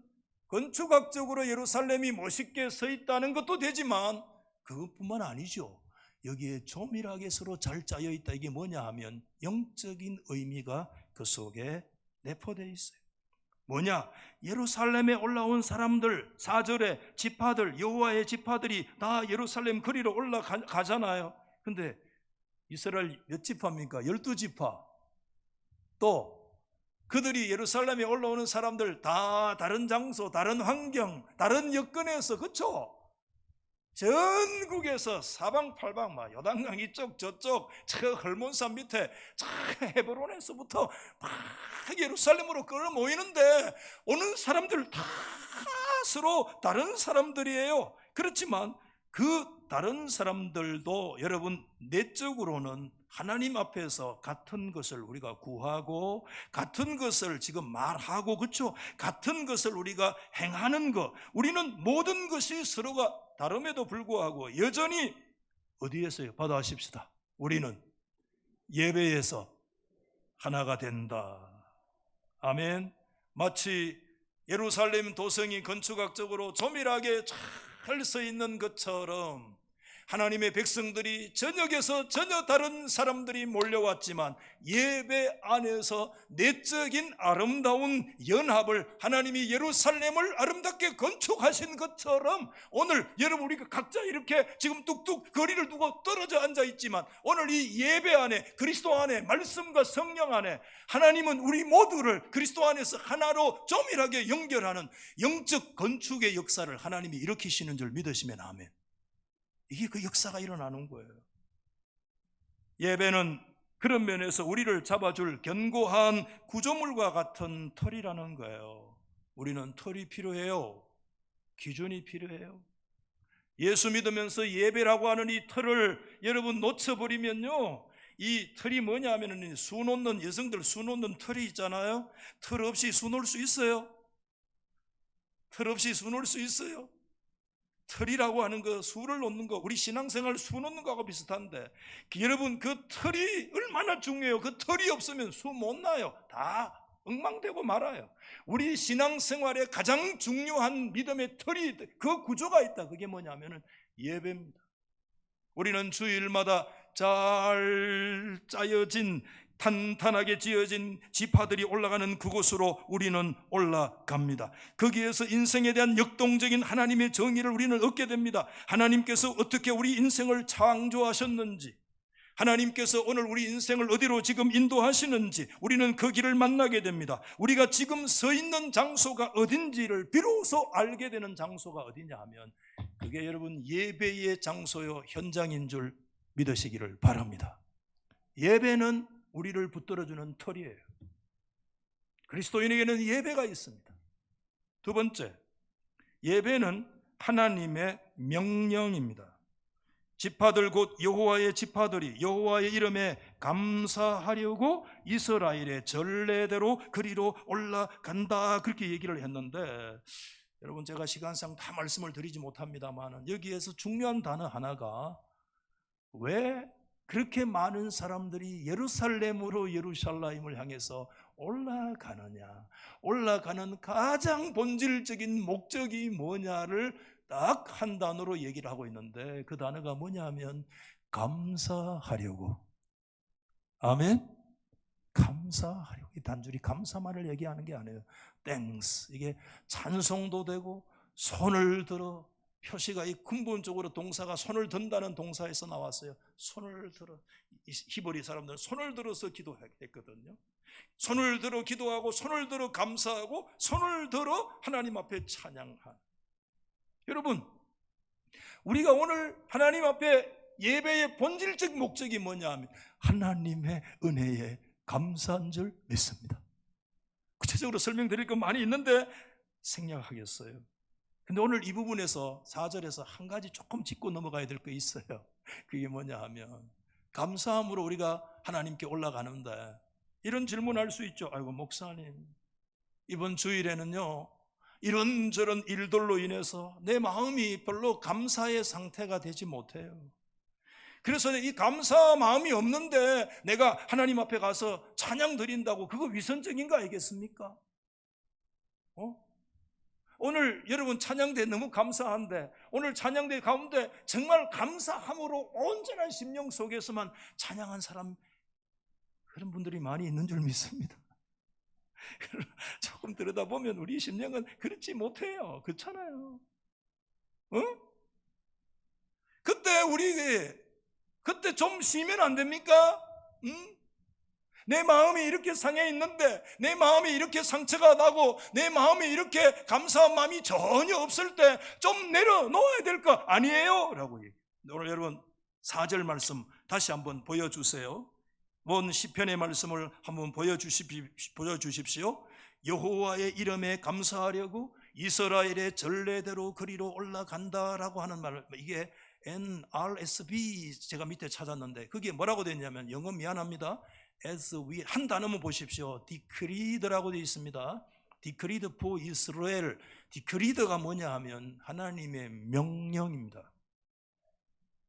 건축학적으로 예루살렘이 멋있게 서 있다는 것도 되지만 그것뿐만 아니죠. 여기에 조밀하게 서로 잘 짜여 있다. 이게 뭐냐 하면 영적인 의미가 그 속에 내포되어 있어요. 뭐냐? 예루살렘에 올라온 사람들, 4절에 지파들, 여호와의 지파들이 다 예루살렘 거리로 올라가잖아요. 근데 이스라엘 몇 지파입니까? 12지파. 또 그들이 예루살렘에 올라오는 사람들 다 다른 장소, 다른 환경, 다른 여건에서, 그렇죠? 전국에서 사방팔방 막 요단강 이쪽 저쪽 저 헐몬산 밑에 저 헤브론에서부터 막 예루살렘으로 끌어 모이는데 오는 사람들 다 서로 다른 사람들이에요. 그렇지만 그 다른 사람들도 여러분 내적으로는 하나님 앞에서 같은 것을 우리가 구하고 같은 것을 지금 말하고, 그렇죠? 같은 것을 우리가 행하는 것, 우리는 모든 것이 서로가 다름에도 불구하고 여전히 어디에서요? 받아하십시다. 우리는 예배에서 하나가 된다. 아멘. 마치 예루살렘 도성이 건축학적으로 조밀하게 잘 서 있는 것처럼 하나님의 백성들이 저녁에서 전혀 다른 사람들이 몰려왔지만 예배 안에서 내적인 아름다운 연합을, 하나님이 예루살렘을 아름답게 건축하신 것처럼 오늘 여러분 우리가 각자 이렇게 지금 뚝뚝 거리를 두고 떨어져 앉아 있지만 오늘 이 예배 안에, 그리스도 안에, 말씀과 성령 안에 하나님은 우리 모두를 그리스도 안에서 하나로 조밀하게 연결하는 영적 건축의 역사를 하나님이 일으키시는 줄 믿으시면 아멘. 이게 그 역사가 일어나는 거예요. 예배는 그런 면에서 우리를 잡아줄 견고한 구조물과 같은 털이라는 거예요. 우리는 털이 필요해요. 기준이 필요해요. 예수 믿으면서 예배라고 하는 이 털을 여러분 놓쳐버리면요, 이 털이 뭐냐 하면 수 놓는, 여성들 수 놓는 털이 있잖아요. 털 없이 수 놓을 수 있어요? 털 없이 수 놓을 수 있어요? 털이라고 하는 거, 수를 놓는 거, 우리 신앙생활 수 놓는 거하고 비슷한데 여러분 그 털이 얼마나 중요해요. 그 털이 없으면 수 못 나요. 다 엉망되고 말아요. 우리 신앙생활에 가장 중요한 믿음의 털이, 그 구조가 있다. 그게 뭐냐면은 예배입니다. 우리는 주일마다 잘 짜여진, 탄탄하게 지어진 지파들이 올라가는 그곳으로 우리는 올라갑니다. 거기에서 인생에 대한 역동적인 하나님의 정의를 우리는 얻게 됩니다. 하나님께서 어떻게 우리 인생을 창조하셨는지, 하나님께서 오늘 우리 인생을 어디로 지금 인도하시는지 우리는 그 길을 만나게 됩니다. 우리가 지금 서 있는 장소가 어딘지를 비로소 알게 되는 장소가 어디냐 하면 그게 여러분 예배의 장소요, 현장인 줄 믿으시기를 바랍니다. 예배는 우리를 붙들어주는 털이에요. 그리스도인에게는 예배가 있습니다. 두 번째, 예배는 하나님의 명령입니다. 지파들 곧 여호와의 지파들이 여호와의 이름에 감사하려고 이스라엘의 전례대로 그리로 올라간다, 그렇게 얘기를 했는데 여러분 제가 시간상 다 말씀을 드리지 못합니다만 여기에서 중요한 단어 하나가, 왜 그렇게 많은 사람들이 예루살렘으로 예루살렘을 향해서 올라가느냐, 올라가는 가장 본질적인 목적이 뭐냐를 딱 한 단어로 얘기를 하고 있는데 그 단어가 뭐냐 하면 감사하려고. 아멘. 감사하려고. 단순히 감사만을 얘기하는 게 아니에요. 땡스, 이게 찬송도 되고 손을 들어, 표시가 이 근본적으로 동사가 손을 든다는 동사에서 나왔어요. 손을 들어. 히브리 사람들은 손을 들어서 기도했거든요. 손을 들어 기도하고 손을 들어 감사하고 손을 들어 하나님 앞에 찬양한. 여러분, 우리가 오늘 하나님 앞에 예배의 본질적 목적이 뭐냐 하면 하나님의 은혜에 감사한 줄 믿습니다. 구체적으로 설명드릴 건 많이 있는데 생략하겠어요. 근데 오늘 이 부분에서 4절에서 한 가지 조금 짚고 넘어가야 될 거 있어요. 그게 뭐냐 하면 감사함으로 우리가 하나님께 올라가는데 이런 질문할 수 있죠. 아이고 목사님, 이번 주일에는요 이런저런 일들로 인해서 내 마음이 별로 감사의 상태가 되지 못해요. 그래서 이 감사 마음이 없는데 내가 하나님 앞에 가서 찬양 드린다고 그거 위선적인 거 아니겠습니까? 오늘 여러분 찬양대 너무 감사한데 오늘 찬양대 가운데 정말 감사함으로 온전한 심령 속에서만 찬양한 사람 그런 분들이 많이 있는 줄 믿습니다. 조금 들여다보면 우리 심령은 그렇지 못해요. 그렇잖아요. 그때 좀 쉬면 안 됩니까? 내 마음이 이렇게 상해 있는데, 내 마음이 이렇게 상처가 나고, 내 마음이 이렇게 감사한 마음이 전혀 없을 때 좀 내려놓아야 될 거 아니에요? 라고 얘기해요. 오늘 여러분 4절 말씀 다시 한번 보여주세요. 본 시편의 말씀을 한번 보여주십시오. 여호와의 이름에 감사하려고 이스라엘의 전례대로 그리로 올라간다라고 하는 말, 이게 NRSV 제가 밑에 찾았는데 그게 뭐라고 되냐면, 영어 미안합니다, as we 한 단어만 보십시오. decreed라고 되어 있습니다. decreed for Israel. decreed가 뭐냐 하면 하나님의 명령입니다.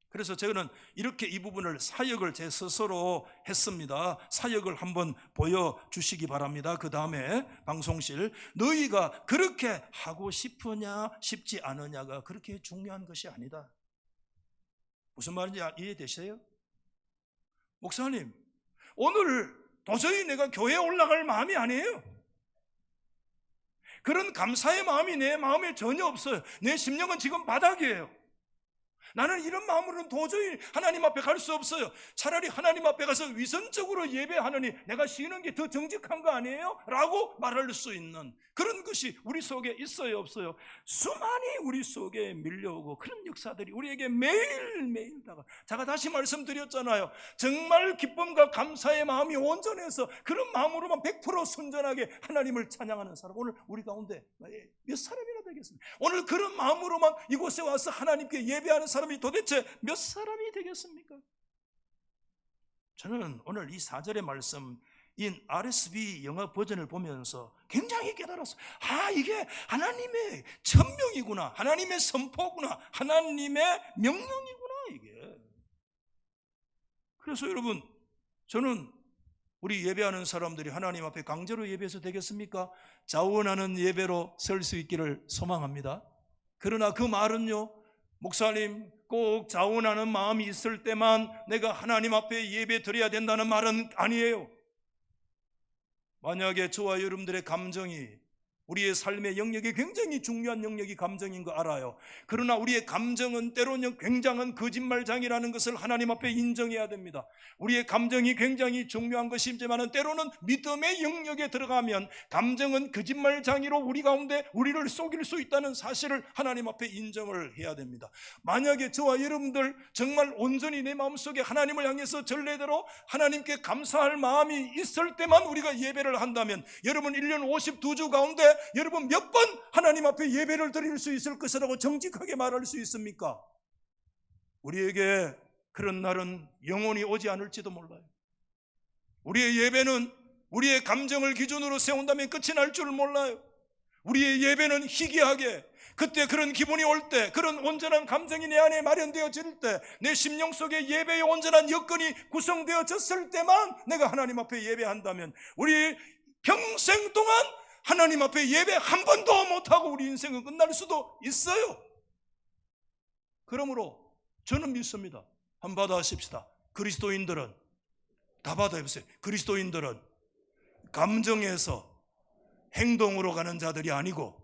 그래서 저는 이렇게 이 부분을 사역을 제 스스로 했습니다. 사역을 한번 보여주시기 바랍니다. 그 다음에 방송실, 너희가 그렇게 하고 싶으냐 싶지 않으냐가 그렇게 중요한 것이 아니다. 무슨 말인지 이해되세요? 목사님, 오늘 도저히 내가 교회에 올라갈 마음이 아니에요. 그런 감사의 마음이 내 마음에 전혀 없어요. 내 심령은 지금 바닥이에요. 나는 이런 마음으로는 도저히 하나님 앞에 갈 수 없어요. 차라리 하나님 앞에 가서 위선적으로 예배하느니 내가 쉬는 게 더 정직한 거 아니에요? 라고 말할 수 있는 그런 것이 우리 속에 있어요, 없어요? 수많이 우리 속에 밀려오고 그런 역사들이 우리에게 매일매일 다가. 제가 다시 말씀드렸잖아요. 정말 기쁨과 감사의 마음이 온전해서 그런 마음으로만 100% 순전하게 하나님을 찬양하는 사람, 오늘 우리 가운데 몇 사람이나 되겠습니까? 오늘 그런 마음으로만 이곳에 와서 하나님께 예배하는 사람이 도대체 몇 사람이 되겠습니까? 저는 오늘 이 4절의 말씀, 이 RSV 영어 버전을 보면서 굉장히 깨달았어요. 이게 하나님의 천명이구나, 하나님의 선포구나, 하나님의 명령이구나, 이게. 그래서 여러분, 저는 우리 예배하는 사람들이 하나님 앞에 강제로 예배해서 되겠습니까? 자원하는 예배로 설 수 있기를 소망합니다. 그러나 그 말은요, 목사님, 꼭 자원하는 마음이 있을 때만 내가 하나님 앞에 예배 드려야 된다는 말은 아니에요. 만약에 저와 여러분들의 감정이, 우리의 삶의 영역이 굉장히 중요한 영역이 감정인 거 알아요. 그러나 우리의 감정은 때로는 굉장한 거짓말장이라는 것을 하나님 앞에 인정해야 됩니다. 우리의 감정이 굉장히 중요한 것이지만 때로는 믿음의 영역에 들어가면 감정은 거짓말장이로 우리 가운데 우리를 속일 수 있다는 사실을 하나님 앞에 인정을 해야 됩니다. 만약에 저와 여러분들 정말 온전히 내 마음속에 하나님을 향해서 전례대로 하나님께 감사할 마음이 있을 때만 우리가 예배를 한다면, 여러분 1년 52주 가운데 여러분 몇 번 하나님 앞에 예배를 드릴 수 있을 것이라고 정직하게 말할 수 있습니까? 우리에게 그런 날은 영원히 오지 않을지도 몰라요. 우리의 예배는 우리의 감정을 기준으로 세운다면 끝이 날 줄 몰라요. 우리의 예배는 희귀하게, 그때 그런 기분이 올 때, 그런 온전한 감정이 내 안에 마련되어질 때, 내 심령 속에 예배의 온전한 여건이 구성되어졌을 때만 내가 하나님 앞에 예배한다면 우리 평생 동안 하나님 앞에 예배 한 번도 못하고 우리 인생은 끝날 수도 있어요. 그러므로 저는 믿습니다. 한번 받아하십시다. 그리스도인들은, 다 받아보세요. 그리스도인들은 감정에서 행동으로 가는 자들이 아니고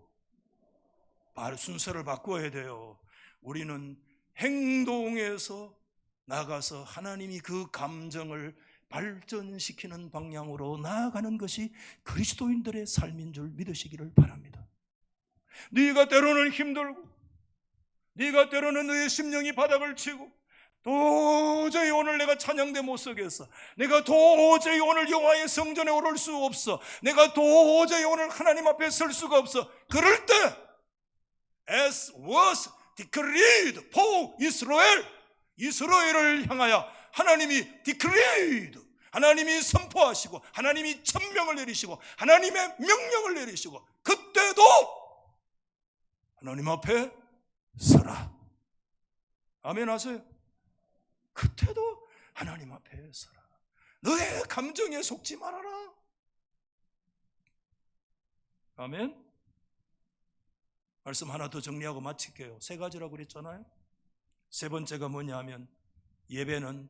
순서를 바꿔야 돼요. 우리는 행동에서 나가서 하나님이 그 감정을 발전시키는 방향으로 나아가는 것이 그리스도인들의 삶인 줄 믿으시기를 바랍니다. 네가 때로는 힘들고, 네가 때로는 너의 심령이 바닥을 치고, 도저히 오늘 내가 찬양대 못 서겠어, 내가 도저히 오늘 여호와의 성전에 오를 수 없어, 내가 도저히 오늘 하나님 앞에 설 수가 없어. 그럴 때 As was decreed for Israel, 이스라엘을 향하여 하나님이 decreed, 하나님이 선포하시고 하나님이 천명을 내리시고 하나님의 명령을 내리시고, 그때도 하나님 앞에 서라. 아멘 하세요. 그때도 하나님 앞에 서라. 너의 감정에 속지 말아라. 아멘. 말씀 하나 더 정리하고 마칠게요. 세 가지라고 그랬잖아요. 세 번째가 뭐냐 하면 예배는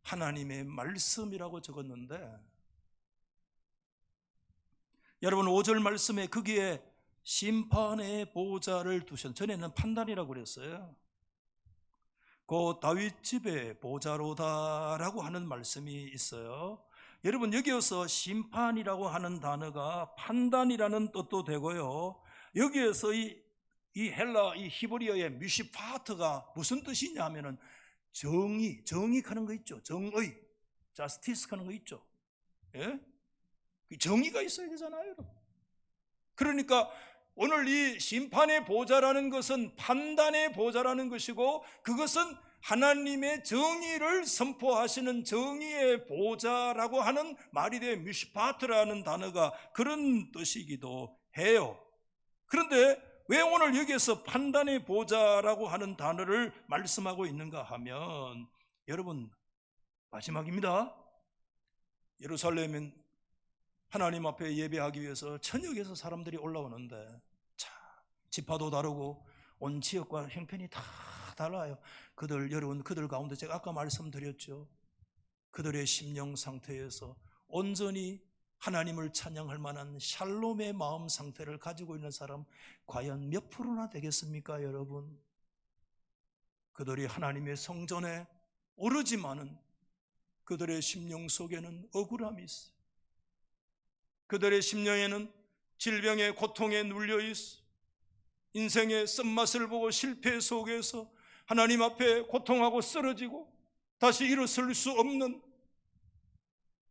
하나님의 말씀이라고 적었는데, 여러분 5절 말씀에 거기에 심판의 보좌를 두신, 전에는 판단이라고 그랬어요. 그 다윗 집의 보좌로다라고 하는 말씀이 있어요. 여러분 여기에서 심판이라고 하는 단어가 판단이라는 뜻도 되고요, 여기에서 이 헬라, 이 히브리어의 뮤시파트가 무슨 뜻이냐 하면은 정의하는 거 있죠. 정의, 자스티스 하는 거 있죠. 예? 정의가 있어야 되잖아요, 여러분. 그러니까 오늘 이 심판의 보좌라는 것은 판단의 보좌라는 것이고, 그것은 하나님의 정의를 선포하시는 정의의 보좌라고 하는 말이 돼 뮤시파트라는 단어가 그런 뜻이기도 해요. 그런데 왜 오늘 여기에서 판단의 보좌라고 하는 단어를 말씀하고 있는가 하면, 여러분 마지막입니다. 예루살렘은 하나님 앞에 예배하기 위해서 천역에서 사람들이 올라오는데, 자, 지파도 다르고 온 지역과 형편이 다 달라요. 여러분 그들 가운데 제가 아까 말씀드렸죠, 그들의 심령 상태에서 온전히 하나님을 찬양할 만한 샬롬의 마음 상태를 가지고 있는 사람 과연 몇 프로나 되겠습니까, 여러분? 그들이 하나님의 성전에 오르지만은 그들의 심령 속에는 억울함이 있어요. 그들의 심령에는 질병의 고통에 눌려 있어. 인생의 쓴맛을 보고 실패 속에서 하나님 앞에 고통하고 쓰러지고 다시 일어설 수 없는,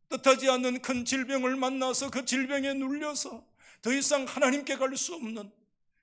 뜻하지 않는 큰 질병을 만나서 그 질병에 눌려서 더 이상 하나님께 갈 수 없는,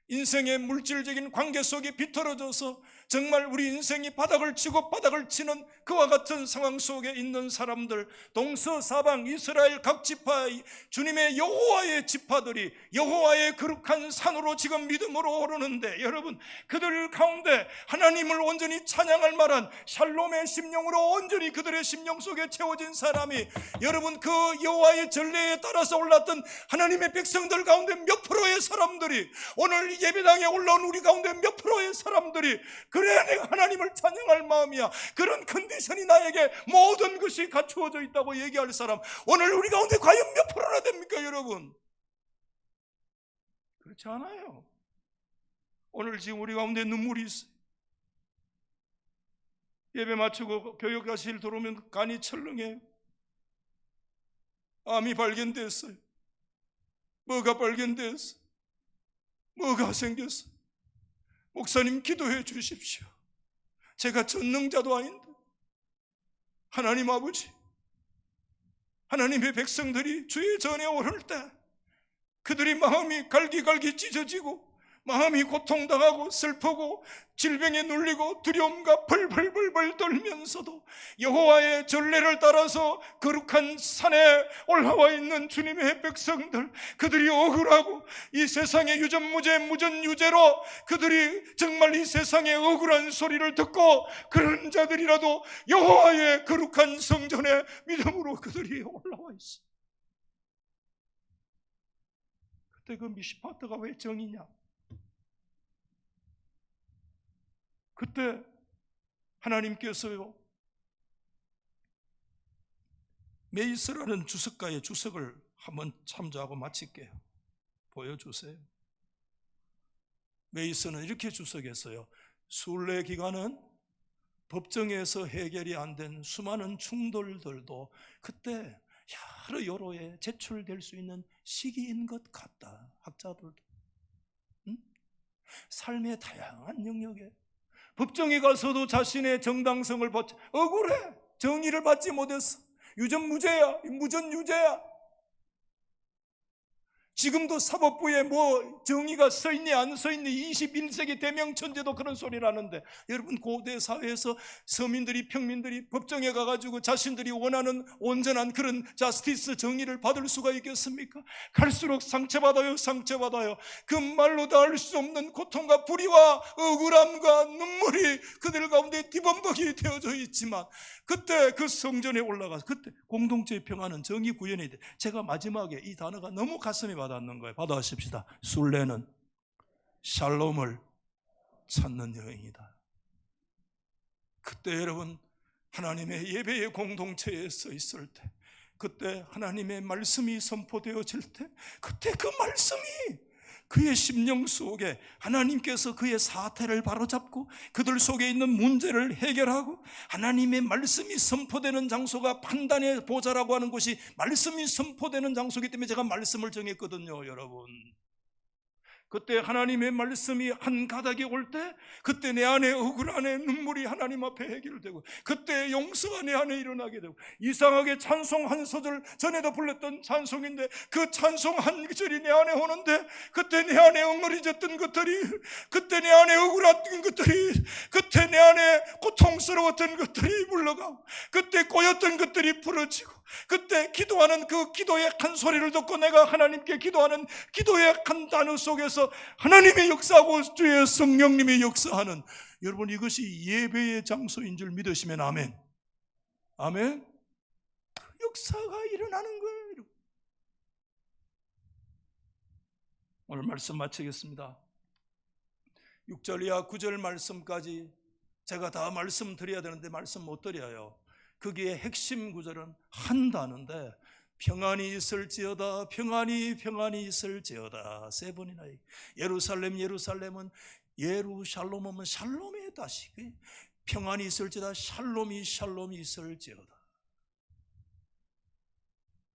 인생의 물질적인 관계 속에 비틀어져서 정말 우리 인생이 바닥을 치고 바닥을 치는 그와 같은 상황 속에 있는 사람들, 동서사방 이스라엘 각 지파, 주님의 여호와의 지파들이 여호와의 거룩한 산으로 지금 믿음으로 오르는데, 여러분 그들 가운데 하나님을 온전히 찬양할 만한 샬롬의 심령으로 온전히 그들의 심령 속에 채워진 사람이, 여러분 그 여호와의 전례에 따라서 올랐던 하나님의 백성들 가운데 몇 프로의 사람들이, 오늘 예배당에 올라온 우리 가운데 몇 프로의 사람들이 그래 내가 하나님을 찬양할 마음이야, 그런 컨디션이 나에게 모든 것이 갖추어져 있다고 얘기할 사람, 오늘 우리 가운데 과연 몇 프로나 됩니까, 여러분? 그렇지 않아요. 오늘 지금 우리 가운데 눈물이 있어요. 예배 마치고 교육가실 들어오면 간이 철렁해요. 암이 발견됐어요. 뭐가 발견됐어요? 뭐가 생겼어요? 목사님 기도해 주십시오. 제가 전능자도 아닌데, 하나님 아버지, 하나님의 백성들이 주의 전에 오를 때 그들이 마음이 갈기갈기 찢어지고 마음이 고통당하고 슬프고 질병에 눌리고 두려움과 벌벌벌벌 떨면서도 여호와의 전례를 따라서 거룩한 산에 올라와 있는 주님의 백성들, 그들이 억울하고 이 세상의 유전무죄 무전유죄로 그들이 정말 이 세상의 억울한 소리를 듣고, 그런 자들이라도 여호와의 거룩한 성전에 믿음으로 그들이 올라와 있어. 그때 그 미시파트가 왜 정이냐? 그때 하나님께서요, 메이스라는 주석가의 주석을 한번 참조하고 마칠게요. 보여주세요. 메이스는 이렇게 주석했어요. 순례 기간은 법정에서 해결이 안 된 수많은 충돌들도 그때 여러 여로에 제출될 수 있는 시기인 것 같다. 학자들도 삶의 다양한 영역에 법정에 가서도 자신의 정당성을 억울해. 정의를 받지 못했어. 유전무죄야, 무전유죄야. 지금도 사법부에 뭐 정의가 써있니 안 써있니, 21세기 대명천재도 그런 소리를 하는데, 여러분 고대 사회에서 서민들이, 평민들이 법정에 가가지고 자신들이 원하는 온전한 그런 자스티스, 정의를 받을 수가 있겠습니까? 갈수록 상처받아요. 상처받아요. 그 말로 다 할 수 없는 고통과 불의와 억울함과 눈물이 그들 가운데 뒤범벅이 되어져 있지만, 그때 그 성전에 올라가서 그때 공동체의 평화는 정의 구현이 돼. 제가 마지막에 이 단어가 너무 가슴에 와닿는 거예요. 받아하십시다. 순례는 샬롬을 찾는 여행이다. 그때 여러분 하나님의 예배의 공동체에 서 있을 때, 그때 하나님의 말씀이 선포되어질 때, 그때 그 말씀이 그의 심령 속에 하나님께서 그의 사태를 바로잡고 그들 속에 있는 문제를 해결하고, 하나님의 말씀이 선포되는 장소가 판단의 보좌라고 하는 곳이 말씀이 선포되는 장소이기 때문에 제가 말씀을 정했거든요. 여러분, 그때 하나님의 말씀이 한 가닥이 올 때, 그때 내 안에 억울 안에 눈물이 하나님 앞에 해결되고, 그때 용서가 내 안에 일어나게 되고, 이상하게 찬송 한 소절 전에도 불렀던 찬송인데 그 찬송 한 절이 내 안에 오는데, 그때 내 안에 엉거리졌던 것들이, 그때 내 안에 억울했던 것들이, 그때 내 안에 고통스러웠던 것들이 물러가고, 그때 꼬였던 것들이 풀어지고, 그때 기도하는 그 기도의 한 소리를 듣고 내가 하나님께 기도하는 기도의 한 단어 속에서 하나님의 역사하고 주의 성령님의 역사하는, 여러분 이것이 예배의 장소인 줄 믿으시면 아멘. 아멘. 그 역사가 일어나는 거예요. 오늘 말씀 마치겠습니다. 6절 이하 9절 말씀까지 제가 다 말씀드려야 되는데 말씀 못 드려요. 거기에 핵심 구절은 한 단어인데, 평안이 있을지어다, 평안이 있을지어다, 세 번이나. 예루살렘 예루살렘은, 예루샬롬은 샬롬의 다시 평안이 있을지어다, 샬롬이 있을지어다.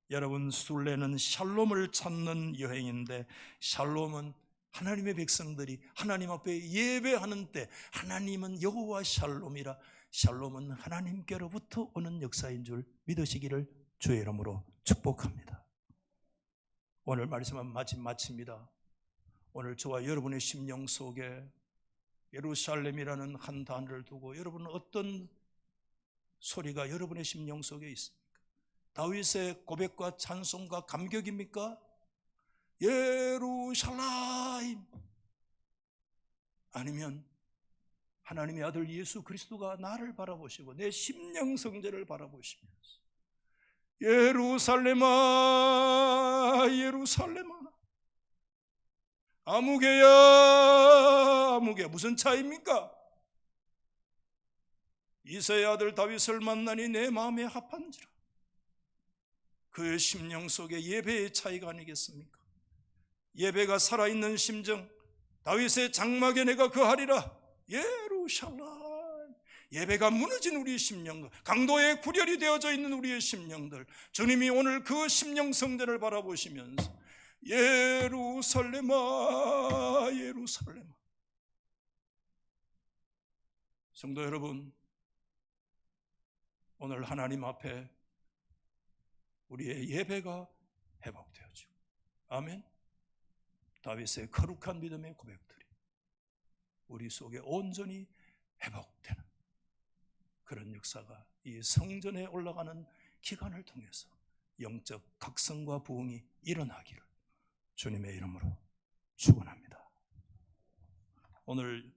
여러분, 순례는 샬롬을 찾는 여행인데, 샬롬은 하나님의 백성들이 하나님 앞에 예배하는 때, 하나님은 여호와 샬롬이라, 샬롬은 하나님께로부터 오는 역사인 줄 믿으시기를 주의 이름으로 축복합니다. 오늘 말씀은 마칩니다. 오늘 저와 여러분의 심령 속에 예루살렘이라는 한 단어를 두고 여러분은 어떤 소리가 여러분의 심령 속에 있습니까? 다윗의 고백과 찬송과 감격입니까? 예루살렘, 아니면 하나님의 아들 예수 그리스도가 나를 바라보시고 내 심령 성전을 바라보시면서 예루살렘아 예루살렘아, 아무개야 아무개, 무슨 차이입니까? 이새의 아들 다윗을 만나니 내 마음에 합한지라. 그의 심령 속에 예배의 차이가 아니겠습니까? 예배가 살아있는 심정, 다윗의 장막에 내가 거하리라. 예루살렘, 예배가 무너진 우리의 심령들, 강도의 구렬이 되어져 있는 우리의 심령들, 주님이 오늘 그 심령 성전을 바라보시면서 예루살렘아 예루살렘아. 성도 여러분, 오늘 하나님 앞에 우리의 예배가 회복되어지고, 아멘. 다윗의 거룩한 믿음의 고백들이 우리 속에 온전히 회복되는 그런 역사가 이 성전에 올라가는 기간을 통해서 영적 각성과 부흥이 일어나기를 주님의 이름으로 축원합니다. 오늘